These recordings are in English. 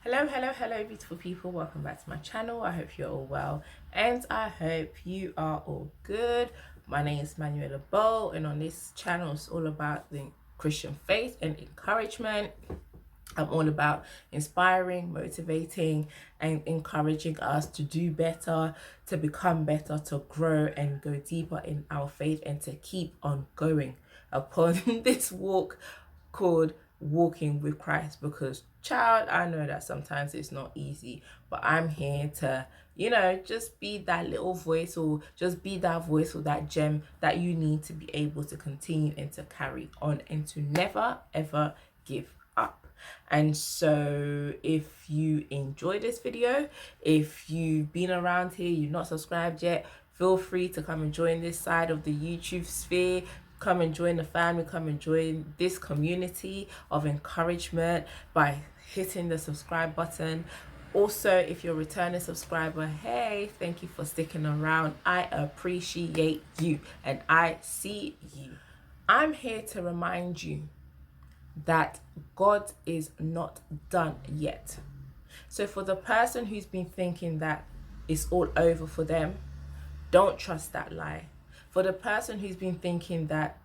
Hello, beautiful people. Welcome back to my channel. I hope you're all well and I hope you are all good. My name is Manuela Bow, and on this channel, it's all about the Christian faith and encouragement. I'm all about inspiring, motivating, and encouraging us to do better, to become better, to grow and go deeper in our faith, and to keep on going upon this walk called walking with Christ. Because, child, I know that sometimes it's not easy, but I'm here to, just be that little voice, or just be that voice or that gem that you need to be able to continue and to carry on and to never ever give up. And so if you enjoy this video, if you've been around here, you've not subscribed yet, feel free to come and join this side of the YouTube sphere. Come and join the family, come and join this community of encouragement by hitting the subscribe button. Also, if you're a returning subscriber, hey, thank you for sticking around. I appreciate you and I see you. I'm here to remind you that God is not done yet. So for the person who's been thinking that it's all over for them, don't trust that lie. For the person who's been thinking that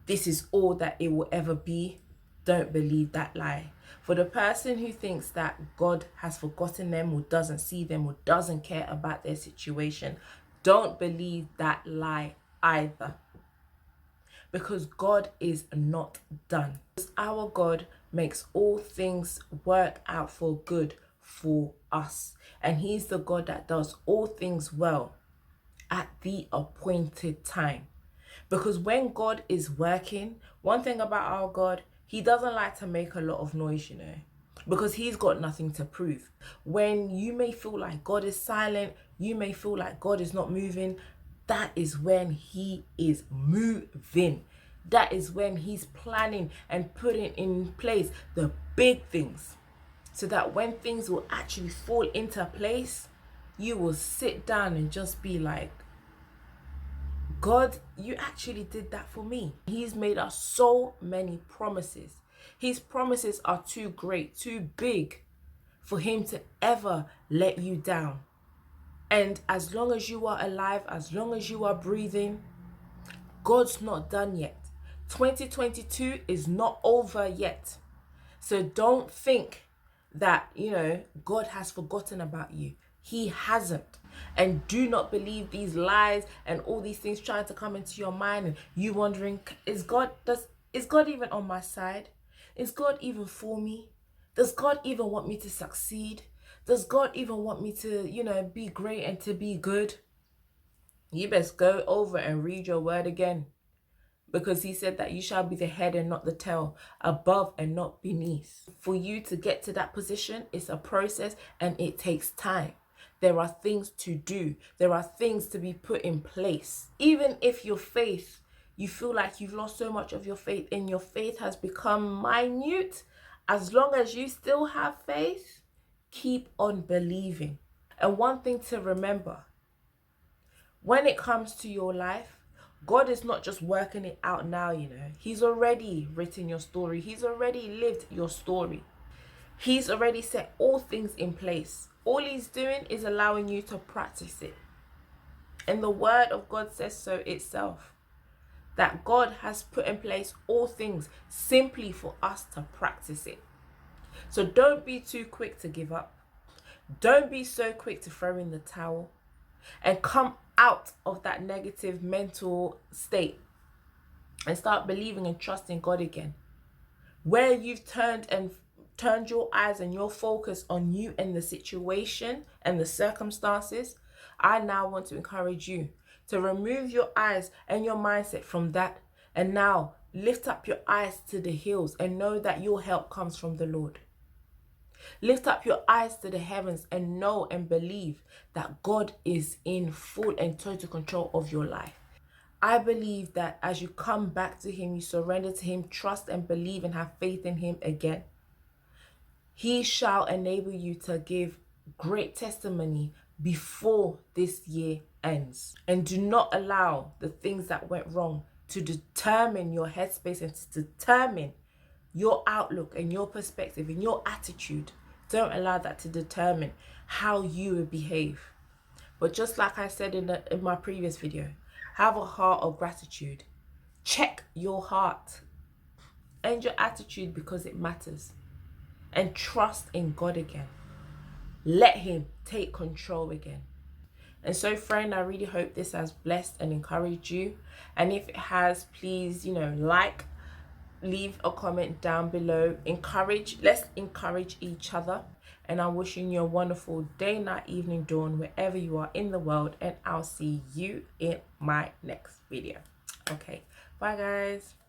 this is all that it will ever be, don't believe that lie. For the person who thinks that God has forgotten them, or doesn't see them, or doesn't care about their situation, don't believe that lie either. Because God is not done. Our God makes all things work out for good for us. And He's the God that does all things well at the appointed time. Because when God is working, one thing about our God, He doesn't like to make a lot of noise, because He's got nothing to prove. When you may feel like God is silent, you may feel like God is not moving, that is when He is moving. That is when He's planning and putting in place the big things, so that when things will actually fall into place, you will sit down and just be like, God, you actually did that for me. He's made us so many promises. His promises are too great, too big for Him to ever let you down. And as long as you are alive, as long as you are breathing, God's not done yet. 2022 is not over yet. So don't think that, God has forgotten about you. He hasn't. And do not believe these lies and all these things trying to come into your mind, and you wondering, is God even on my side? Is God even for me? Does God even want me to succeed? Does God even want me to, be great and to be good? You best go over and read your word again. Because He said that you shall be the head and not the tail, above and not beneath. For you to get to that position, it's a process and it takes time. There are things to do. There are things to be put in place. Even if your faith, you feel like you've lost so much of your faith and your faith has become minute, as long as you still have faith, keep on believing. And one thing to remember, when it comes to your life, God is not just working it out now, He's already written your story. He's already lived your story. He's already set all things in place. All He's doing is allowing you to practice it. And the word of God says so itself, that God has put in place all things simply for us to practice it. So don't be too quick to give up. Don't be so quick to throw in the towel and come out of that negative mental state and start believing and trusting God again. Where you've turned your eyes and your focus on you and the situation and the circumstances, I now want to encourage you to remove your eyes and your mindset from that, and now lift up your eyes to the hills and know that your help comes from the Lord. Lift up your eyes to the heavens and know and believe that God is in full and total control of your life. I believe that as you come back to Him, you surrender to Him, trust and believe and have faith in Him again, He shall enable you to give great testimony before this year ends. And do not allow the things that went wrong to determine your headspace and to determine your outlook and your perspective and your attitude Don't allow that to determine how you will behave. But just like I said in my previous video, have a heart of gratitude. Check your heart and your attitude, because it matters. And trust in God again. Let him take control again. And so, friend, I really hope this has blessed and encouraged you. And if it has, please, like, leave a comment down below. Let's encourage each other. And I'm wishing you a wonderful day, night, evening, dawn, wherever you are in the world. And I'll see you in my next video. Okay, bye guys.